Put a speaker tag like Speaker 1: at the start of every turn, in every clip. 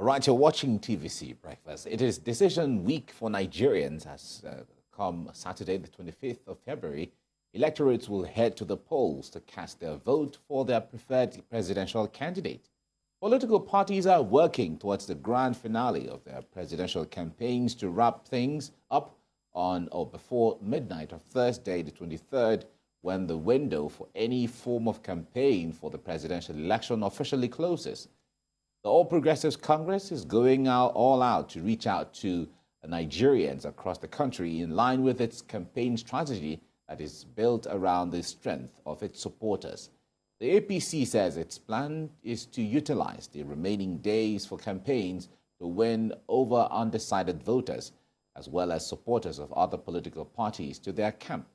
Speaker 1: All right, you're watching TVC Breakfast. It is decision week for Nigerians as come Saturday, the 25th of February. Electorates will head to the polls to cast their vote for their preferred presidential candidate. Political parties are working towards the grand finale of their presidential campaigns to wrap things up on or before midnight of Thursday, the 23rd, when the window for any form of campaign for the presidential election officially closes. The All Progressives Congress is going all out to reach out to Nigerians across the country in line with its campaign strategy that is built around the strength of its supporters. The APC says its plan is to utilize the remaining days for campaigns to win over undecided voters, as well as supporters of other political parties to their camp.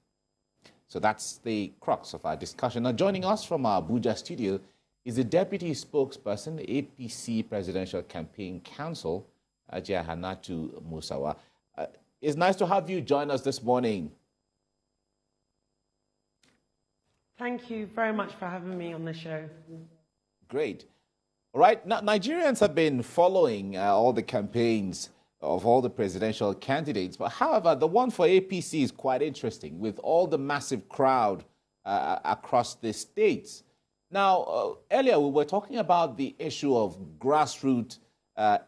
Speaker 1: So that's the crux of our discussion. Now, joining us from our Abuja studio is the Deputy Spokesperson, APC Presidential Campaign Council, Ajia Hanatu Musawa. It's nice to have you join us this morning.
Speaker 2: Thank you very much for having me on the show.
Speaker 1: Great. All right. Now, Nigerians have been following all the campaigns of all the presidential candidates. But however, the one for APC is quite interesting with all the massive crowd across the states. Now, earlier we were talking about the issue of grassroots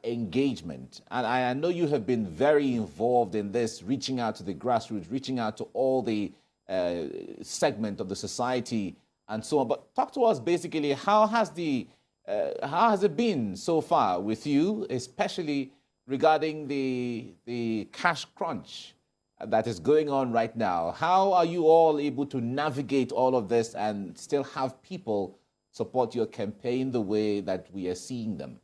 Speaker 1: engagement. And I know you have been very involved in this, reaching out to the grassroots, reaching out to all the segment of the society and so on. But talk to us basically, how has it been so far with you, especially regarding the cash crunch that is going on right now? How are you all able to navigate all of this and still have people support your campaign the way that we are seeing them?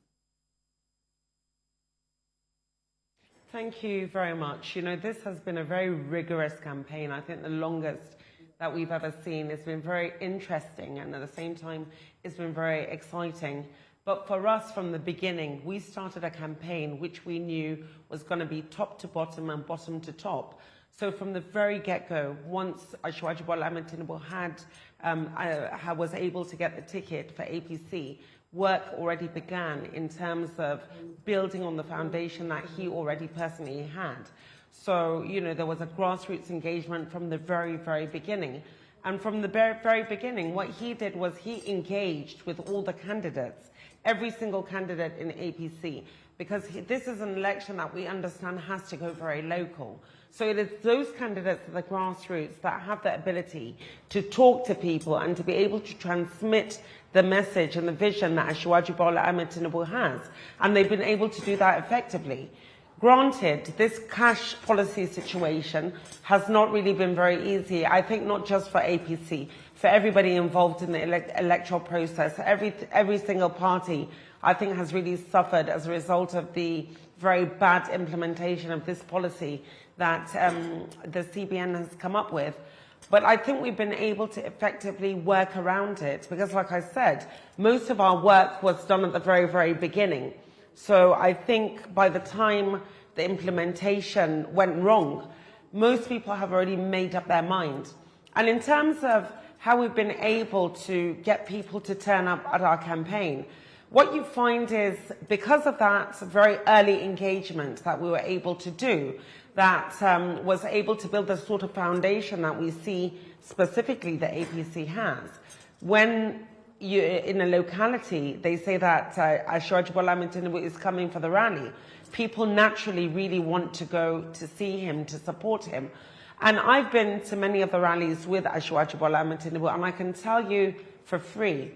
Speaker 2: Thank you very much. You know, this has been a very rigorous campaign. I think the longest that we've ever seen. It's been very interesting, and at the same time, it's been very exciting. But for us, from the beginning, we started a campaign which we knew was going to be top to bottom and bottom to top. So from the very get-go, once Asiwaju Bola Ahmed Tinubu was able to get the ticket for APC, work already began in terms of building on the foundation that he already personally had. So, you know, there was a grassroots engagement from the very, very beginning. And from the very beginning, what he did was he engaged with all the candidates, every single candidate in APC, because this is an election that we understand has to go very local. So it is those candidates at the grassroots that have the ability to talk to people and to be able to transmit the message and the vision that Asiwaju Bola Ahmed Tinubu has. And they've been able to do that effectively. Granted, this cash policy situation has not really been very easy, I think not just for APC, for everybody involved in the electoral process. Every single party, I think, has really suffered as a result of the very bad implementation of this policy that the CBN has come up with. But I think we've been able to effectively work around it because, like I said, most of our work was done at the very, very beginning. So I think by the time the implementation went wrong, most people have already made up their mind. And in terms of how we've been able to get people to turn up at our campaign, what you find is because of that very early engagement that we were able to do, that was able to build the sort of foundation that we see specifically the APC has. When you, in a locality, they say that Asiwaju Bola Ahmed Tinubu is coming for the rally, people naturally really want to go to see him, to support him. And I've been to many of the rallies with Asiwaju Bola Ahmed Tinubu, and I can tell you for free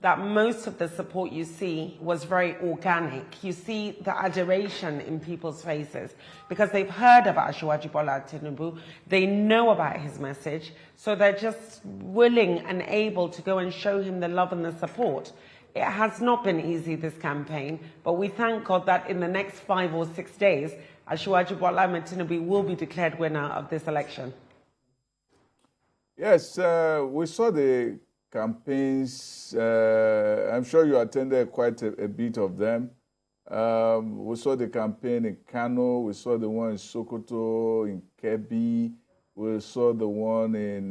Speaker 2: that most of the support you see was very organic. You see the adoration in people's faces because they've heard about Asiwaju Bola Tinubu, they know about his message, so they're just willing and able to go and show him the love and the support. It has not been easy, this campaign, but we thank God that in the next 5 or 6 days, Asiwaju Bola Ahmed Tinubu will be declared winner of this election.
Speaker 3: Yes, we saw the campaigns. I'm sure you attended quite a bit of them. We saw the campaign in Kano, we saw the one in Sokoto, in Kebbi, we saw the one in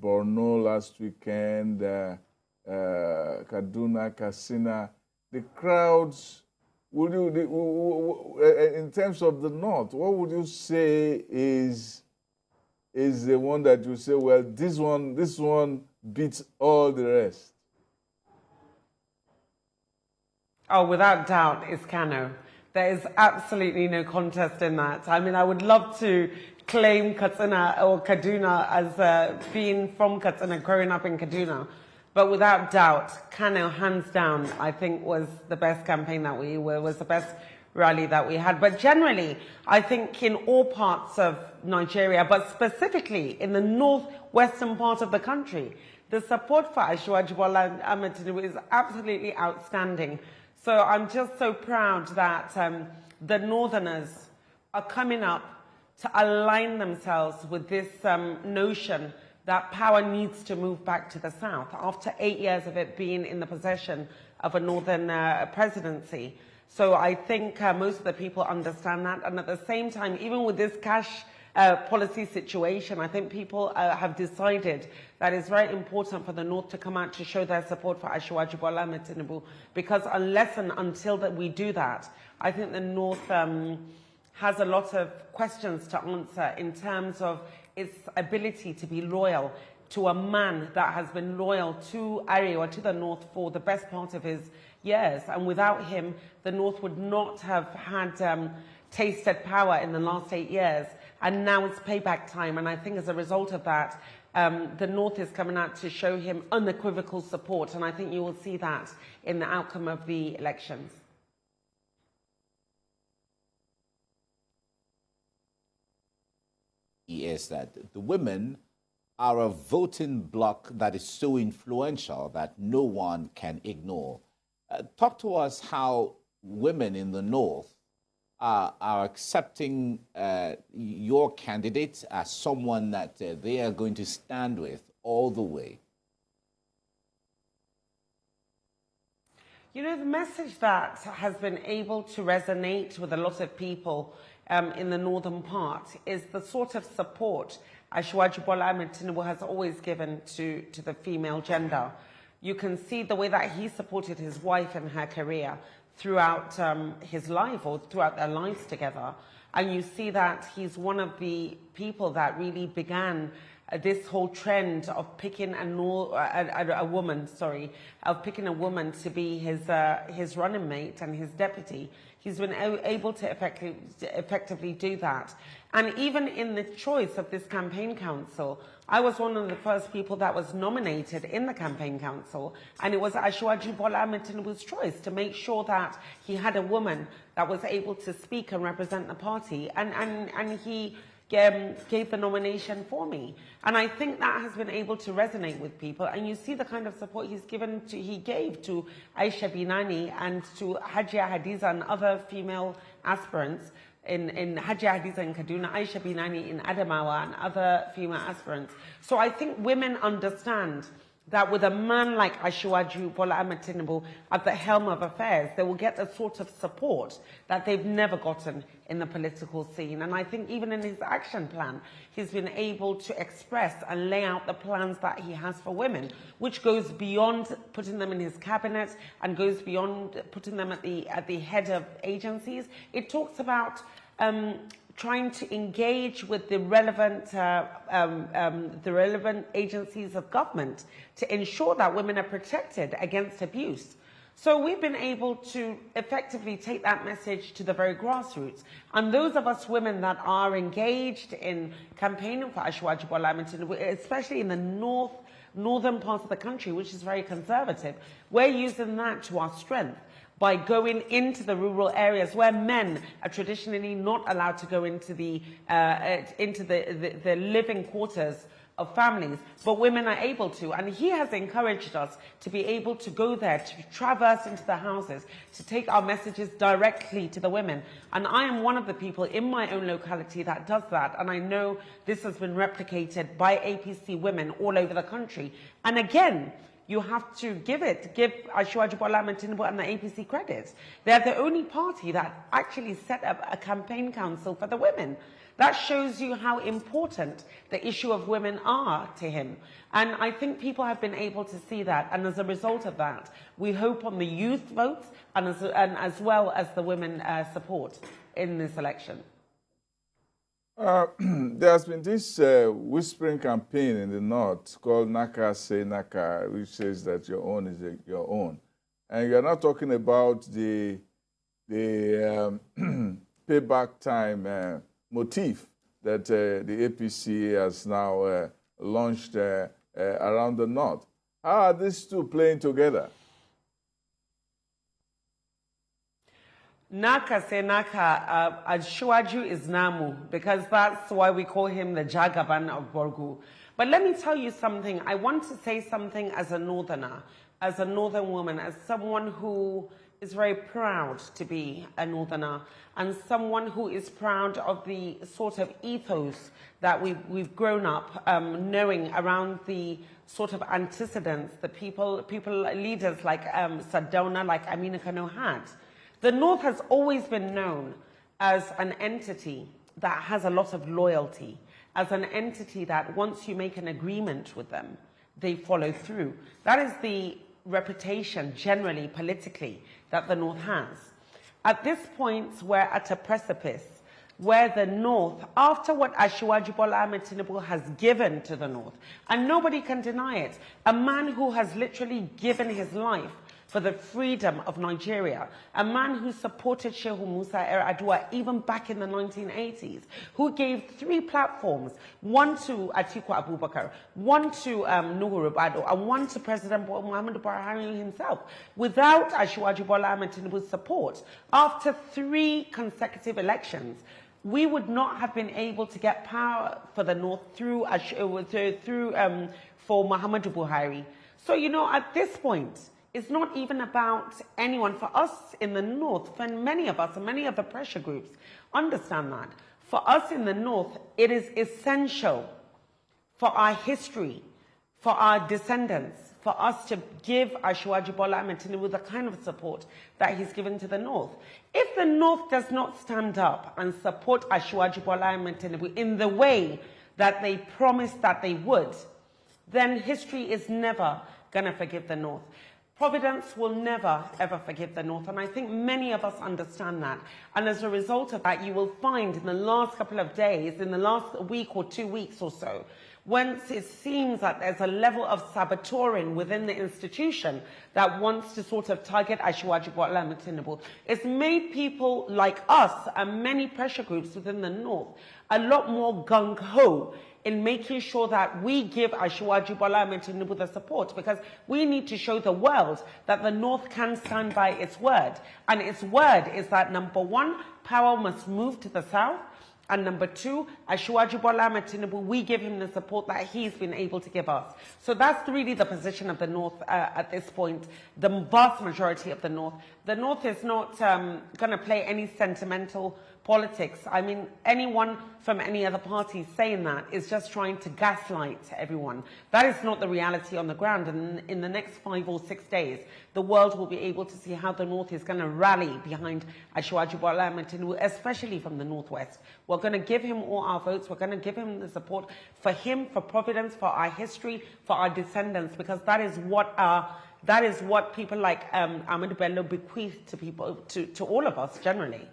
Speaker 3: Borno last weekend, Kaduna, Katsina. The crowds would you, in terms of the North, what would you say is the one that you say, well, this one beats all the rest?
Speaker 2: Oh, without doubt, it's Kano. There is absolutely no contest in that. I mean, I would love to claim Katsina or Kaduna as being from Katsina, growing up in Kaduna. But without doubt, Kano, hands down, I think was the best campaign that was the best rally that we had. But generally, I think in all parts of Nigeria, but specifically in the northwestern part of the country, the support for Asiwaju Bola Ahmed Tinubu is absolutely outstanding. So I'm just so proud that the Northerners are coming up to align themselves with this notion that power needs to move back to the South after 8 years of it being in the possession of a Northern presidency. So I think most of the people understand that. And at the same time, even with this cash policy situation, I think people have decided that it's very important for the North to come out to show their support for Asiwaju Bola Ahmed Tinubu, because unless and until that we do that, I think the North has a lot of questions to answer in terms of its ability to be loyal to a man that has been loyal to Arewa, to the North, for the best part of his years. And without him, the North would not have had tasted power in the last 8 years. And now it's payback time. And I think as a result of that, the North is coming out to show him unequivocal support. And I think you will see that in the outcome of the elections.
Speaker 1: Is that the women are a voting bloc that is so influential that no one can ignore. Talk to us how women in the North are accepting your candidate as someone that they are going to stand with all the way.
Speaker 2: You know, the message that has been able to resonate with a lot of people in the northern part is the sort of support Asiwaju Bola Ahmed Tinubu has always given to the female gender. You can see the way that he supported his wife in her career throughout his life, or throughout their lives together. And you see that he's one of the people that really began this whole trend of picking a woman to be his running mate and his deputy. He's been able to effectively do that. And even in the choice of this campaign council, I was one of the first people that was nominated in the campaign council, and it was Asiwaju Bola Ahmed Tinubu's choice to make sure that he had a woman that was able to speak and represent the party, and he gave the nomination for me. And I think that has been able to resonate with people, and you see the kind of support he gave to Aisha Binani and to Hajia Hadiza and other female aspirants in Hajia Hadiza in Kaduna, Aisha Binani in Adamawa, and other female aspirants. So I think women understand that with a man like Asiwaju Bola Ahmed Tinubu at the helm of affairs, they will get the sort of support that they've never gotten in the political scene. And I think even in his action plan, he's been able to express and lay out the plans that he has for women, which goes beyond putting them in his cabinet and goes beyond putting them at the head of agencies. It talks about trying to engage with the relevant agencies of government to ensure that women are protected against abuse. So we've been able to effectively take that message to the very grassroots. And those of us women that are engaged in campaigning for Asiwaju Bola Ahmed Tinubu, especially in the northern parts of the country, which is very conservative, we're using that to our strength by going into the rural areas where men are traditionally not allowed to go into the living quarters of families, but women are able to. And he has encouraged us to be able to go there, to traverse into the houses, to take our messages directly to the women. And I am one of the people in my own locality that does that. And I know this has been replicated by APC women all over the country. And again, you have to give Asiwaju Bola Ahmed Tinubu and the APC credit. They're the only party that actually set up a campaign council for the women. That shows you how important the issue of women are to him. And I think people have been able to see that. And as a result of that, we hope on the youth votes and as well as the women support in this election.
Speaker 3: There has been this whispering campaign in the north called Naka Say Naka, which says that your own is your own. And you're not talking about the payback time motif that the APC has now launched around the north. How are these two playing together?
Speaker 2: Naka say Naka, Asiwaju is Namu, because that's why we call him the Jagaban of Borgu. But let me tell you something. I want to say something as a northerner, as a northern woman, as someone who is very proud to be a northerner, and someone who is proud of the sort of ethos that we've grown up knowing around the sort of antecedents that people leaders like Sardauna, like Amina Kano had. The North has always been known as an entity that has a lot of loyalty, as an entity that once you make an agreement with them, they follow through. That is the reputation, generally, politically, that the North has. At this point, we're at a precipice where the North, after what Asiwaju Bola Ahmed Tinubu has given to the North, and nobody can deny it, a man who has literally given his life for the freedom of Nigeria, a man who supported Shehu Musa Yar'Adua even back in the 1980s, who gave 3 platforms, one to Atiku Abubakar, one to Nuhu Ribadu, and one to President Muhammadu Buhari himself. Without Asiwaju Bola Ahmed Tinubu's support, after 3 consecutive elections, we would not have been able to get power for the North for Muhammadu Buhari. So, you know, at this point, it's not even about anyone. For us in the North, for many of us and many of the pressure groups, understand that. For us in the North, it is essential for our history, for our descendants, for us to give Asiwaju Bola Ahmed Tinubu the kind of support that he's given to the North. If the North does not stand up and support Asiwaju Bola Ahmed Tinubu in the way that they promised that they would, then history is never going to forgive the North. Providence will never, ever forgive the North, and I think many of us understand that. And as a result of that, you will find in the last couple of days, in the last week or 2 weeks or so, when it seems that there's a level of saboteuring within the institution that wants to sort of target Asiwaju Bola Ahmed Tinubu, it's made people like us and many pressure groups within the North a lot more gung-ho in making sure that we give Asiwaju Bola Ahmed Tinubu the support, because we need to show the world that the North can stand by its word. And its word is that, number 1, power must move to the South, and number 2, Asiwaju Bola Ahmed Tinubu, we give him the support that he's been able to give us. So that's really the position of the North at this point, the vast majority of the North. The North is not going to play any sentimental politics. I mean, anyone from any other party saying that is just trying to gaslight everyone. That is not the reality on the ground. And in the next 5 or 6 days, the world will be able to see how the North is going to rally behind Asiwaju Bola Ahmed Tinubu, especially from the Northwest. We're going to give him all our votes. We're going to give him the support for him, for Providence, for our history, for our descendants, because that is what people like Ahmed Bello bequeath to people, to all of us generally.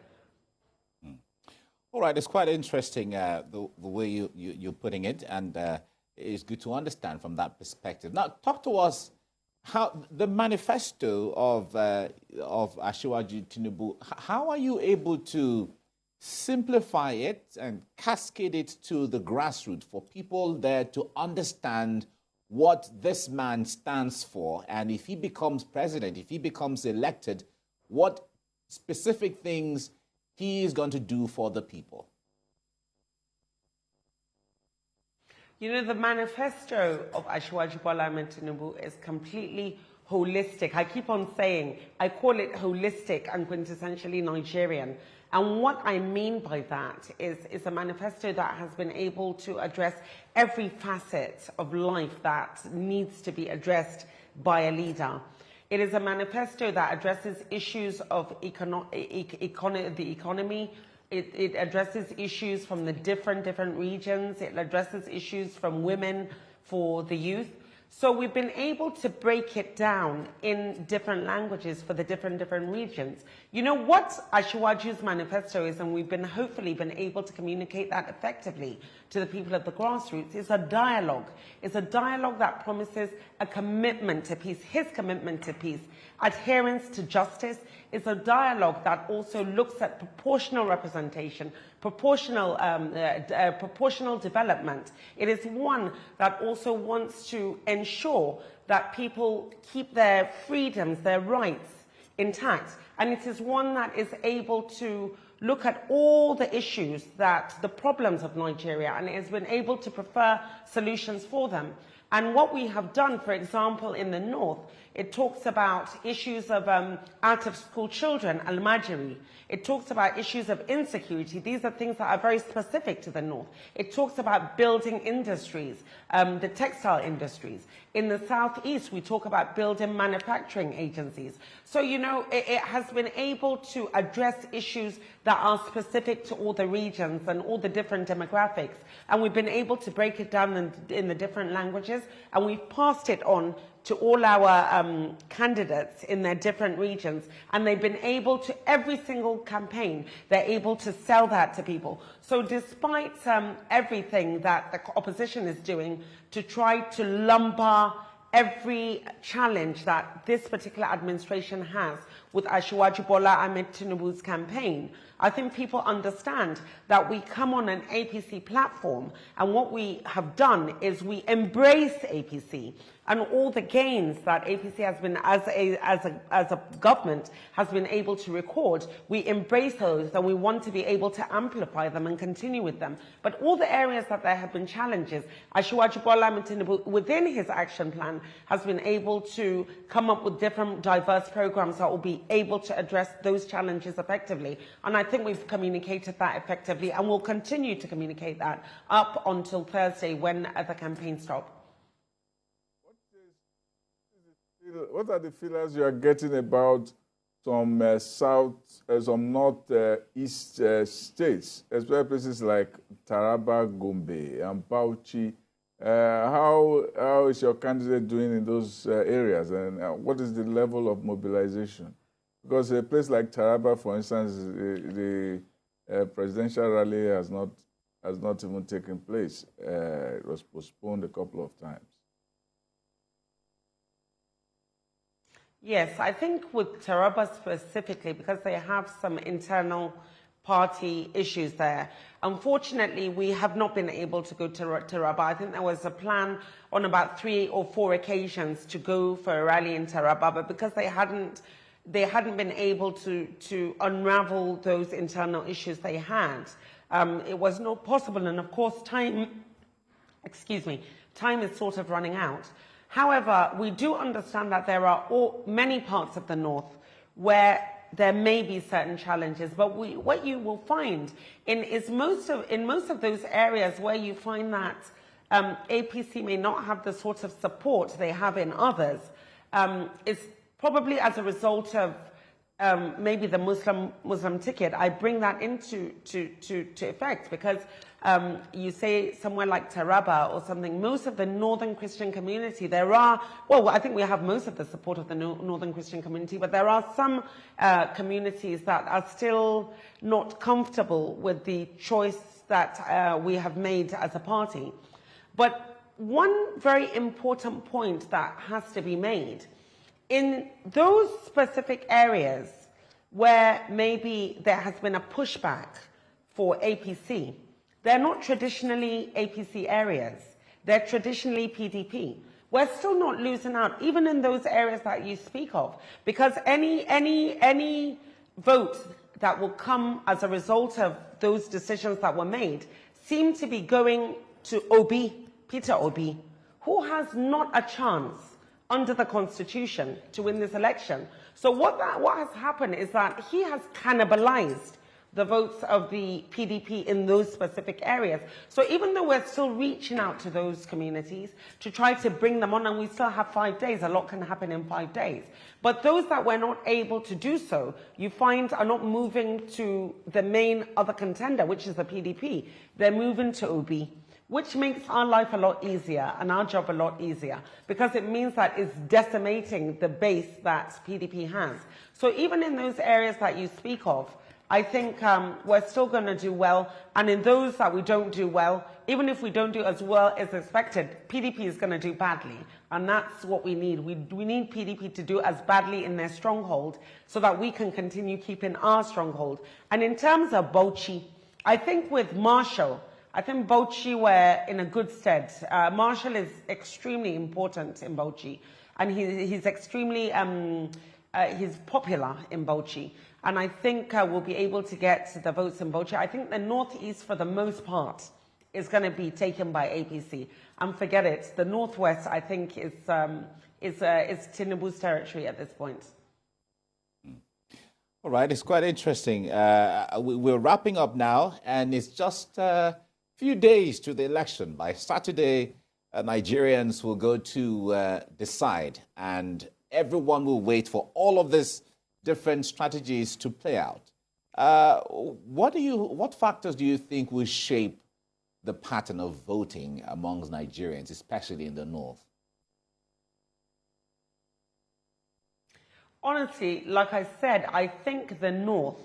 Speaker 1: All right, it's quite interesting the way you're putting it, and it's good to understand from that perspective. Now, talk to us how the manifesto of Asiwaju Tinubu. How are you able to simplify it and cascade it to the grassroots for people there to understand what this man stands for, and if he becomes president, if he becomes elected, what specific things he is going to do for the people?
Speaker 2: You know, the manifesto of Asiwaju Bola Ahmed Tinubu is completely holistic. I keep on saying, I call it holistic and quintessentially Nigerian. And what I mean by that is a manifesto that has been able to address every facet of life that needs to be addressed by a leader. It is a manifesto that addresses issues of the economy, It addresses issues from the different regions. It addresses issues from women for the youth. So we've been able to break it down in different languages for the different regions. You know what Asiwaju's manifesto is, and we've hopefully been able to communicate that effectively to the people of the grassroots, is a dialogue. It's a dialogue that promises a commitment to peace, his commitment to peace, adherence to justice. It's a dialogue that also looks at proportional representation, proportional development. It is one that also wants to ensure that people keep their freedoms, their rights intact. And it is one that is able to look at all the issues the problems of Nigeria, and it has been able to prefer solutions for them. And what we have done, for example, in the north, it talks about issues of out-of-school children, al-Majiri. It talks about issues of insecurity. These are things that are very specific to the north. It talks about building industries, the textile industries. In the southeast, we talk about building manufacturing agencies. So, you know, it has been able to address issues that are specific to all the regions and all the different demographics. And we've been able to break it down in the different languages, and we've passed it on to all our candidates in their different regions, and they've been able to, every single campaign, they're able to sell that to people. So despite everything that the opposition is doing to try to lumber every challenge that this particular administration has with Asiwaju Bola Ahmed Tinubu's campaign, I think people understand that we come on an APC platform, and what we have done is we embrace APC and all the gains that APC has been, as a government, has been able to record. We embrace those, and we want to be able to amplify them and continue with them. But all the areas that there have been challenges, Asiwaju Bola Ahmed Tinubu, within his action plan, has been able to come up with different diverse programs that will be able to address those challenges effectively. And I think we've communicated that effectively, and we'll continue to communicate that up until Thursday when the campaign stops.
Speaker 3: What are the feelers you are getting about some northeast states, especially places like Taraba, Gombe, and Bauchi? How is your candidate doing in those areas, and what is the level of mobilization? Because a place like Taraba, for instance, the presidential rally has not even taken place. It was postponed a couple of times.
Speaker 2: Yes, I think with Taraba specifically, because they have some internal party issues there. Unfortunately, we have not been able to go to Taraba. I think there was a plan on about 3 or 4 occasions to go for a rally in Taraba, but because they hadn't been able to unravel those internal issues they had, it was not possible. And of course, time is sort of running out. However, we do understand that there are many parts of the north where there may be certain challenges, but what you will find in most of those areas where you find that APC may not have the sort of support they have in others, is probably as a result of maybe the Muslim ticket. I bring that into effect because you say somewhere like Taraba or something, most of the Northern Christian community, I think we have most of the support of the Northern Christian community, but there are some communities that are still not comfortable with the choice that we have made as a party. But one very important point that has to be made, in those specific areas where maybe there has been a pushback for APC, they're not traditionally APC areas. They're traditionally PDP. We're still not losing out, even in those areas that you speak of, because any vote that will come as a result of those decisions that were made seem to be going to Peter Obi, who has not a chance under the Constitution to win this election. So what has happened is that he has cannibalized the votes of the PDP in those specific areas. So even though we're still reaching out to those communities to try to bring them on, and we still have 5 days, a lot can happen in 5 days. But those that were not able to do so, you find are not moving to the main other contender, which is the PDP. They're moving to OB, which makes our life a lot easier and our job a lot easier, because it means that it's decimating the base that PDP has. So even in those areas that you speak of, I think we're still going to do well. And in those that we don't do well, even if we don't do as well as expected, PDP is going to do badly. And that's what we need. We need PDP to do as badly in their stronghold so that we can continue keeping our stronghold. And in terms of Bauchi, I think with Marshall, I think Bauchi were in a good stead. Marshall is extremely important in Bauchi. And he's extremely he's popular in Bauchi. And I think we'll be able to get the votes in Bauchi. I think the Northeast, for the most part, is going to be taken by APC. And forget it, the Northwest, I think, is Tinubu's territory at this point.
Speaker 1: All right, it's quite interesting. We're wrapping up now, and it's just a few days to the election. By Saturday, Nigerians will go to decide, and everyone will wait for all of this different strategies to play out. What factors do you think will shape the pattern of voting amongst Nigerians, especially in the North?
Speaker 2: Honestly, like I said, I think the North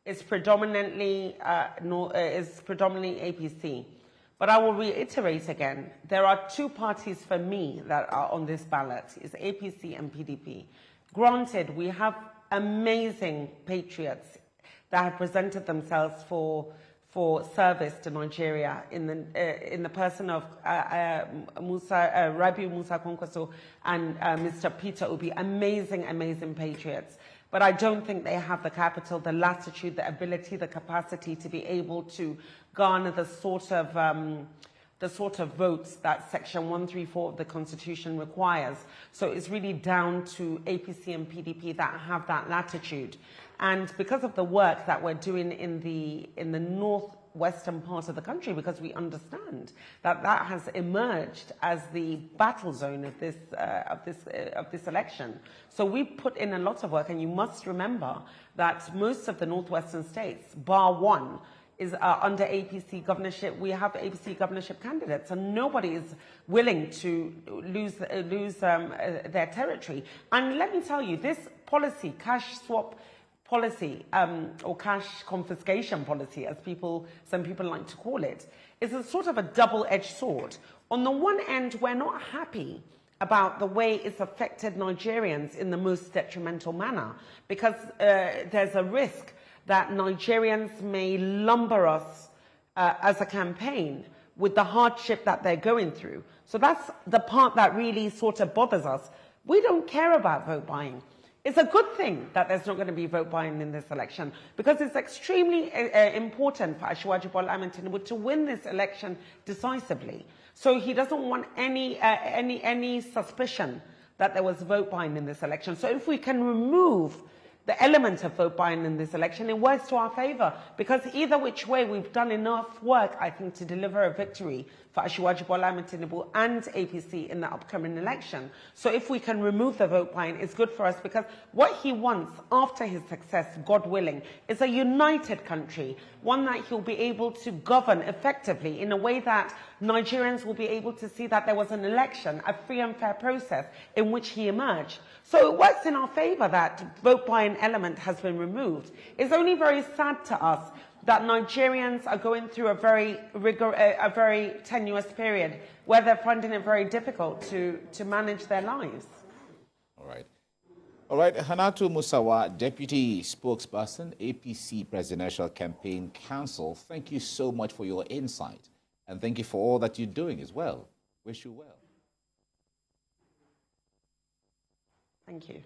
Speaker 2: is predominantly APC. But I will reiterate again, there are 2 parties for me that are on this ballot, is APC and PDP. Granted, we have amazing patriots that have presented themselves for service to Nigeria in the person of Rabiu Musa Kwankwaso and Mr. Peter Obi. Amazing patriots. But I don't think they have the capital, the latitude, the ability, the capacity to be able to garner the sort of votes that Section 134 of the Constitution requires. So it's really down to APC and PDP that have that latitude. And because of the work that we're doing in the northwestern part of the country, because we understand that that has emerged as the battle zone of this election. So we put in a lot of work, and you must remember that most of the northwestern states, bar one, is under APC governorship. We have APC governorship candidates, and nobody is willing to lose their territory. And let me tell you, this policy, cash swap policy, or cash confiscation policy, as some people like to call it, is a sort of a double-edged sword. On the one end, we're not happy about the way it's affected Nigerians in the most detrimental manner, because there's a risk that Nigerians may lumber us as a campaign with the hardship that they're going through. So that's the part that really sort of bothers us. We don't care about vote buying. It's a good thing that there's not going to be vote buying in this election, because it's extremely important for Asiwaju Bola Ahmed Tinubu to win this election decisively. So he doesn't want any suspicion that there was vote buying in this election. So if we can remove the element of vote buying in this election, it works to our favor, because either which way, we've done enough work, I think, to deliver a victory for Asiwaju Bola Ahmed Tinubu and APC in the upcoming election. So if we can remove the vote buying, it's good for us, because what he wants after his success, God willing, is a united country, one that he'll be able to govern effectively in a way that Nigerians will be able to see that there was an election, a free and fair process in which he emerged. So it works in our favor that vote buying element has been removed. It's only very sad to us that Nigerians are going through a very tenuous period where they're finding it very difficult to manage their lives.
Speaker 1: All right, Hannatu Musawa, Deputy Spokesperson, APC Presidential Campaign Council, thank you so much for your insight, and thank you for all that you're doing as well. Wish you well.
Speaker 2: Thank you.